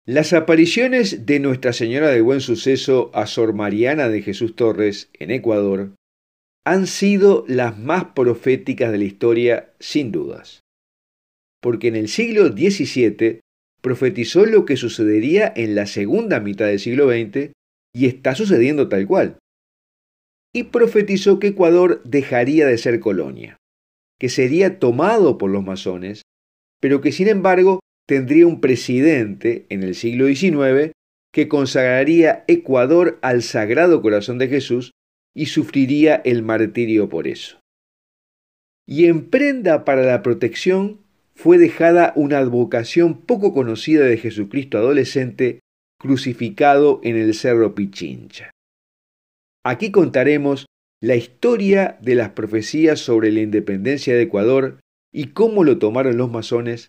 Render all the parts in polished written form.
Las apariciones de Nuestra Señora del Buen Suceso a Sor Mariana de Jesús Torres, en Ecuador, han sido las más proféticas de la historia, sin dudas. Porque en el siglo XVII profetizó lo que sucedería en la segunda mitad del siglo XX y está sucediendo tal cual. Y profetizó que Ecuador dejaría de ser colonia, que sería tomado por los masones, pero que sin embargo tendría un presidente en el siglo XIX que consagraría Ecuador al Sagrado Corazón de Jesús y sufriría el martirio por eso. Y en prenda para la protección fue dejada una advocación poco conocida de Jesucristo adolescente crucificado en el Cerro Pichincha. Aquí contaremos la historia de las profecías sobre la independencia de Ecuador y cómo lo tomaron los masones,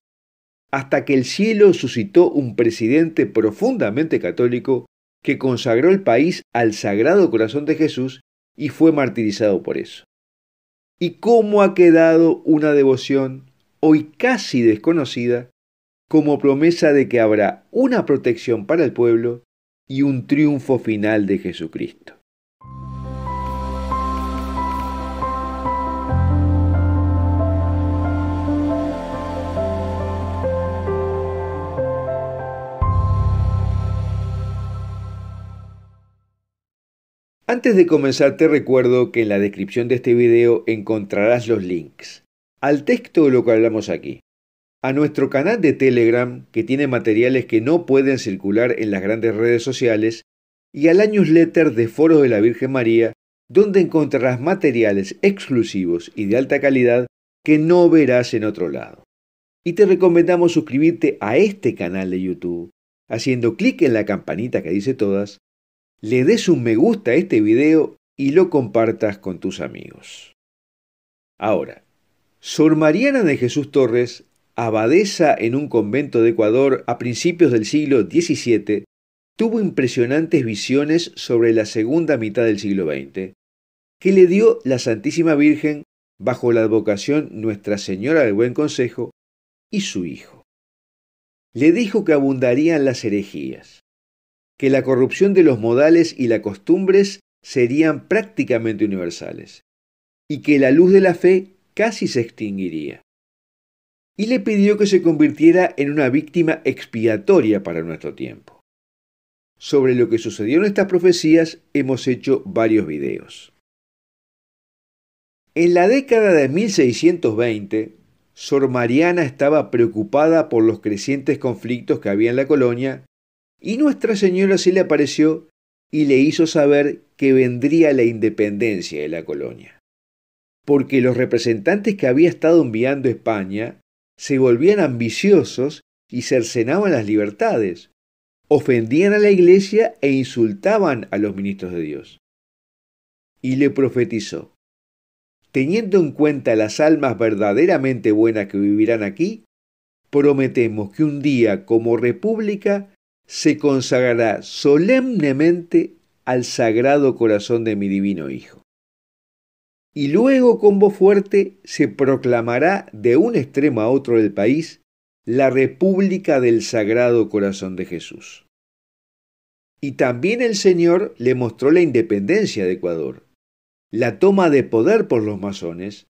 hasta que el cielo suscitó un presidente profundamente católico que consagró el país al Sagrado Corazón de Jesús y fue martirizado por eso. Y cómo ha quedado una devoción hoy casi desconocida como promesa de que habrá una protección para el pueblo y un triunfo final de Jesucristo. Antes de comenzar te recuerdo que en la descripción de este video encontrarás los links al texto de lo que hablamos aquí, a nuestro canal de Telegram que tiene materiales que no pueden circular en las grandes redes sociales y a la newsletter de Foros de la Virgen María donde encontrarás materiales exclusivos y de alta calidad que no verás en otro lado. Y te recomendamos suscribirte a este canal de YouTube haciendo clic en la campanita que dice todas, le des un me gusta a este video y lo compartas con tus amigos. Ahora, Sor Mariana de Jesús Torres, abadesa en un convento de Ecuador a principios del siglo XVII, tuvo impresionantes visiones sobre la segunda mitad del siglo XX, que le dio la Santísima Virgen bajo la advocación Nuestra Señora del Buen Consejo y su hijo. Le dijo que abundarían las herejías, que la corrupción de los modales y las costumbres serían prácticamente universales, y que la luz de la fe casi se extinguiría. Y le pidió que se convirtiera en una víctima expiatoria para nuestro tiempo. Sobre lo que sucedió en estas profecías hemos hecho varios videos. En la década de 1620, Sor Mariana estaba preocupada por los crecientes conflictos que había en la colonia y Nuestra Señora se le apareció y le hizo saber que vendría la independencia de la colonia, porque los representantes que había estado enviando a España se volvían ambiciosos y cercenaban las libertades, ofendían a la Iglesia e insultaban a los ministros de Dios. Y le profetizó, teniendo en cuenta las almas verdaderamente buenas que vivirán aquí, prometemos que un día como república se consagrará solemnemente al Sagrado Corazón de mi Divino Hijo. Y luego con voz fuerte se proclamará de un extremo a otro del país la República del Sagrado Corazón de Jesús. Y también el Señor le mostró la independencia de Ecuador, la toma de poder por los masones,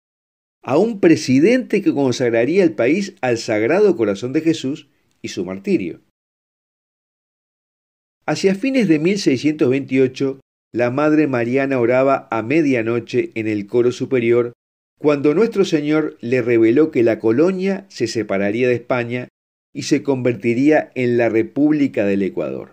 a un presidente que consagraría el país al Sagrado Corazón de Jesús y su martirio. Hacia fines de 1628, la Madre Mariana oraba a medianoche en el coro superior cuando nuestro Señor le reveló que la colonia se separaría de España y se convertiría en la República del Ecuador,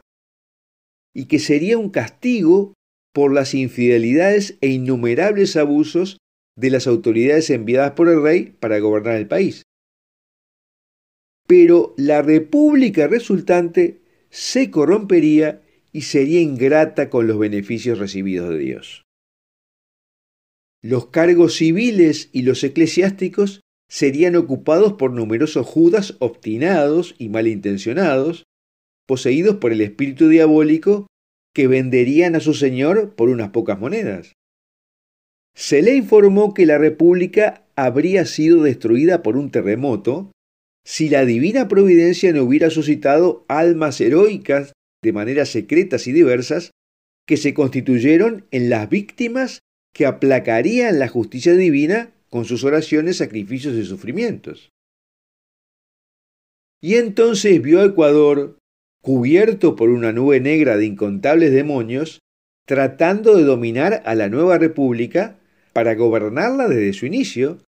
y que sería un castigo por las infidelidades e innumerables abusos de las autoridades enviadas por el rey para gobernar el país. Pero la república resultante se corrompería y sería ingrata con los beneficios recibidos de Dios. Los cargos civiles y los eclesiásticos serían ocupados por numerosos judas obstinados y malintencionados, poseídos por el espíritu diabólico, que venderían a su señor por unas pocas monedas. Se le informó que la república habría sido destruida por un terremoto si la divina providencia no hubiera suscitado almas heroicas de maneras secretas y diversas que se constituyeron en las víctimas que aplacarían la justicia divina con sus oraciones, sacrificios y sufrimientos. Y entonces vio a Ecuador, cubierto por una nube negra de incontables demonios, tratando de dominar a la nueva república para gobernarla desde su inicio,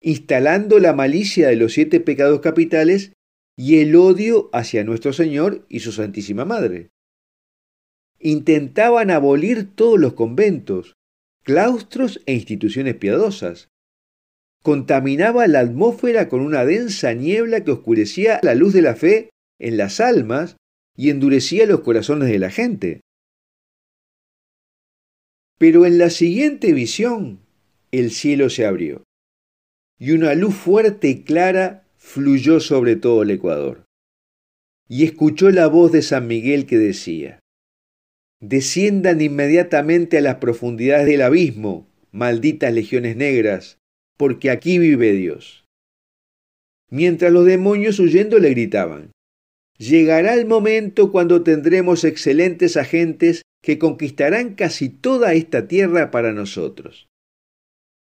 instalando la malicia de los 7 pecados capitales y el odio hacia nuestro Señor y su Santísima Madre. Intentaban abolir todos los conventos, claustros e instituciones piadosas. Contaminaba la atmósfera con una densa niebla que oscurecía la luz de la fe en las almas y endurecía los corazones de la gente. Pero en la siguiente visión, el cielo se abrió y una luz fuerte y clara fluyó sobre todo el Ecuador. Y escuchó la voz de San Miguel que decía: «Desciendan inmediatamente a las profundidades del abismo, malditas legiones negras, porque aquí vive Dios». Mientras los demonios huyendo le gritaban: «Llegará el momento cuando tendremos excelentes agentes que conquistarán casi toda esta tierra para nosotros.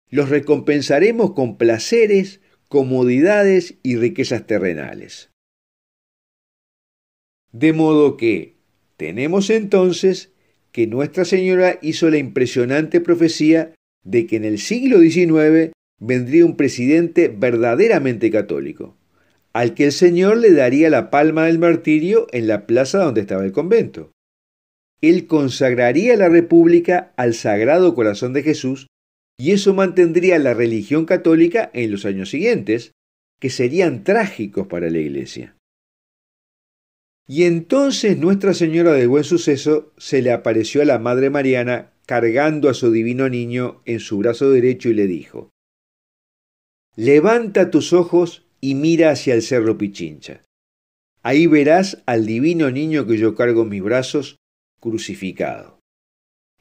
Los recompensaremos con placeres, comodidades y riquezas terrenales». De modo que tenemos entonces que Nuestra Señora hizo la impresionante profecía de que en el siglo XIX vendría un presidente verdaderamente católico, al que el Señor le daría la palma del martirio en la plaza donde estaba el convento. Él consagraría la república al Sagrado Corazón de Jesús y eso mantendría la religión católica en los años siguientes, que serían trágicos para la Iglesia. Y entonces Nuestra Señora del Buen Suceso se le apareció a la Madre Mariana cargando a su divino niño en su brazo derecho y le dijo: «Levanta tus ojos y mira hacia el Cerro Pichincha. Ahí verás al divino niño que yo cargo en mis brazos, crucificado.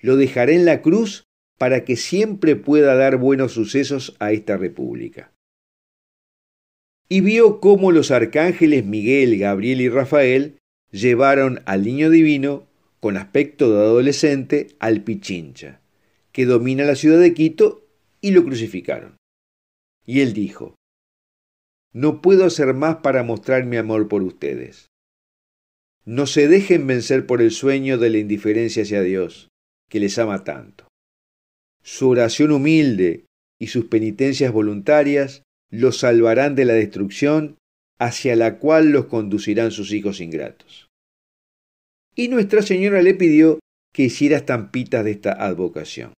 Lo dejaré en la cruz para que siempre pueda dar buenos sucesos a esta república». Y vio cómo los arcángeles Miguel, Gabriel y Rafael llevaron al niño divino, con aspecto de adolescente, al Pichincha, que domina la ciudad de Quito, y lo crucificaron. Y él dijo: «No puedo hacer más para mostrar mi amor por ustedes. No se dejen vencer por el sueño de la indiferencia hacia Dios, que les ama tanto. Su oración humilde y sus penitencias voluntarias los salvarán de la destrucción hacia la cual los conducirán sus hijos ingratos». Y Nuestra Señora le pidió que hiciera estampitas de esta advocación.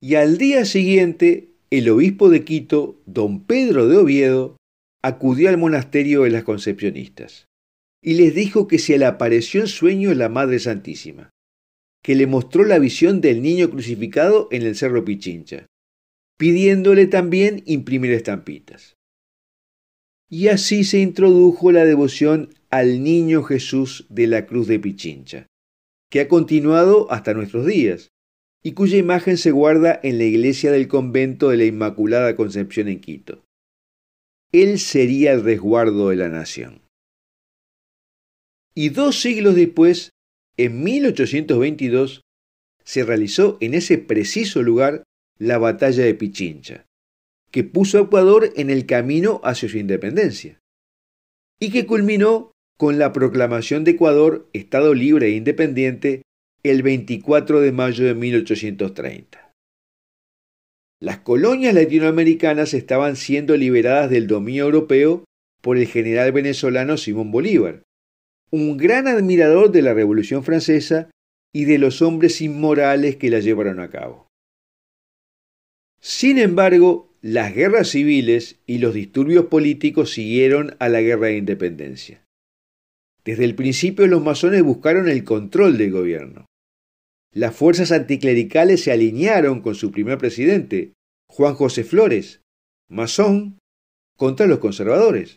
Y al día siguiente, el obispo de Quito, don Pedro de Oviedo, acudió al monasterio de las Concepcionistas y les dijo que se le apareció en sueños la Madre Santísima, que le mostró la visión del niño crucificado en el Cerro Pichincha, pidiéndole también imprimir estampitas. Y así se introdujo la devoción al Niño Jesús de la Cruz de Pichincha, que ha continuado hasta nuestros días, y cuya imagen se guarda en la iglesia del convento de la Inmaculada Concepción en Quito. Él sería el resguardo de la nación. Y 2 siglos después, en 1822, se realizó en ese preciso lugar la batalla de Pichincha, que puso a Ecuador en el camino hacia su independencia, y que culminó con la proclamación de Ecuador Estado libre e independiente el 24 de mayo de 1830. Las colonias latinoamericanas estaban siendo liberadas del dominio europeo por el general venezolano Simón Bolívar, un gran admirador de la Revolución Francesa y de los hombres inmorales que la llevaron a cabo. Sin embargo, las guerras civiles y los disturbios políticos siguieron a la guerra de independencia. Desde el principio los masones buscaron el control del gobierno. Las fuerzas anticlericales se alinearon con su primer presidente, Juan José Flores, masón, contra los conservadores.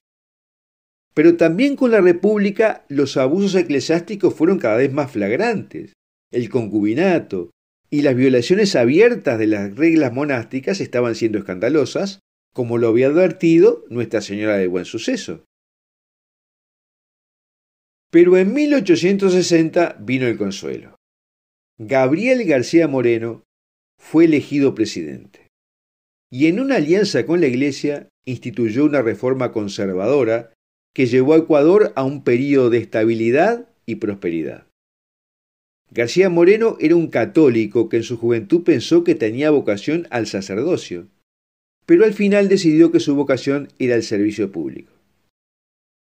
Pero también con la República los abusos eclesiásticos fueron cada vez más flagrantes. El concubinato y las violaciones abiertas de las reglas monásticas estaban siendo escandalosas como lo había advertido Nuestra Señora del Buen Suceso. Pero en 1860 vino el consuelo. Gabriel García Moreno fue elegido presidente y en una alianza con la Iglesia instituyó una reforma conservadora que llevó a Ecuador a un período de estabilidad y prosperidad. García Moreno era un católico que en su juventud pensó que tenía vocación al sacerdocio, pero al final decidió que su vocación era el servicio público.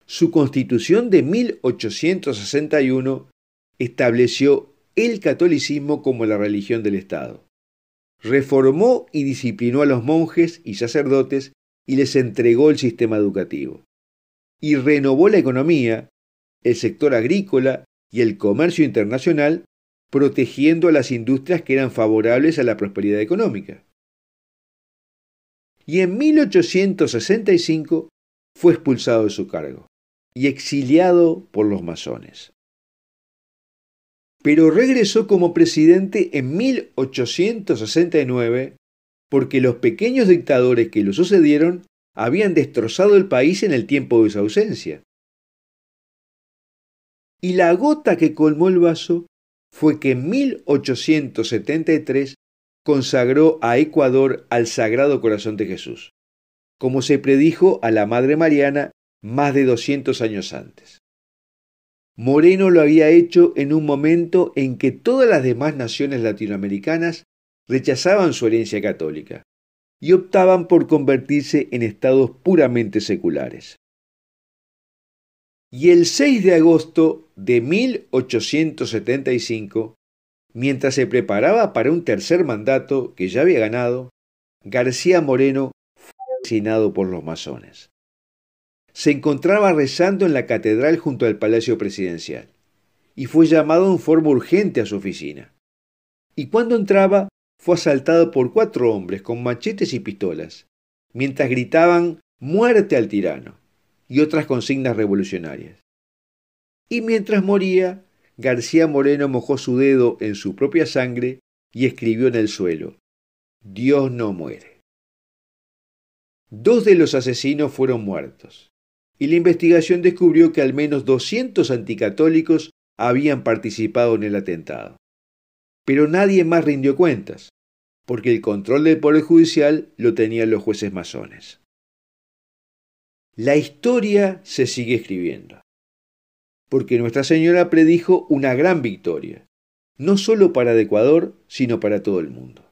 Su constitución de 1861 estableció el catolicismo como la religión del Estado. Reformó y disciplinó a los monjes y sacerdotes y les entregó el sistema educativo. Y renovó la economía, el sector agrícola y el comercio internacional, protegiendo a las industrias que eran favorables a la prosperidad económica. Y en 1865 fue expulsado de su cargo y exiliado por los masones. Pero regresó como presidente en 1869 porque los pequeños dictadores que lo sucedieron habían destrozado el país en el tiempo de su ausencia. Y la gota que colmó el vaso fue que en 1873 consagró a Ecuador al Sagrado Corazón de Jesús, como se predijo a la Madre Mariana más de 200 años antes. Moreno lo había hecho en un momento en que todas las demás naciones latinoamericanas rechazaban su herencia católica y optaban por convertirse en estados puramente seculares. Y el 6 de agosto de 1875, mientras se preparaba para un tercer mandato que ya había ganado, García Moreno fue asesinado por los masones. Se encontraba rezando en la catedral junto al Palacio Presidencial y fue llamado en forma urgente a su oficina. Y cuando entraba, fue asaltado por 4 hombres con machetes y pistolas, mientras gritaban «muerte al tirano» y otras consignas revolucionarias. Y mientras moría, García Moreno mojó su dedo en su propia sangre y escribió en el suelo «Dios no muere». 2 de los asesinos fueron muertos, y la investigación descubrió que al menos 200 anticatólicos habían participado en el atentado. Pero nadie más rindió cuentas, porque el control del Poder Judicial lo tenían los jueces masones. La historia se sigue escribiendo, porque Nuestra Señora predijo una gran victoria, no solo para el Ecuador, sino para todo el mundo.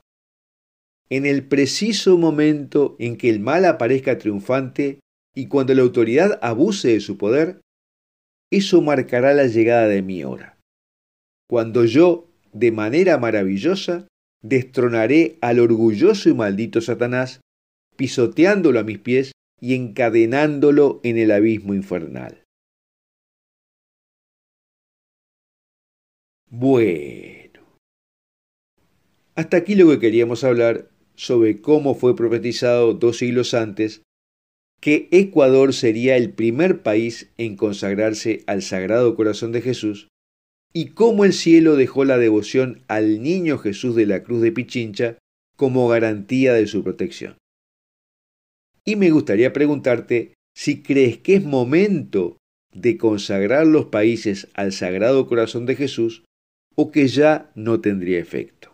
En el preciso momento en que el mal aparezca triunfante y cuando la autoridad abuse de su poder, eso marcará la llegada de mi hora, cuando yo, de manera maravillosa, destronaré al orgulloso y maldito Satanás, pisoteándolo a mis pies y encadenándolo en el abismo infernal. Bueno, hasta aquí lo que queríamos hablar sobre cómo fue profetizado 2 siglos antes que Ecuador sería el primer país en consagrarse al Sagrado Corazón de Jesús y cómo el cielo dejó la devoción al Niño Jesús de la Cruz de Pichincha como garantía de su protección. Y me gustaría preguntarte si crees que es momento de consagrar los países al Sagrado Corazón de Jesús o que ya no tendría efecto.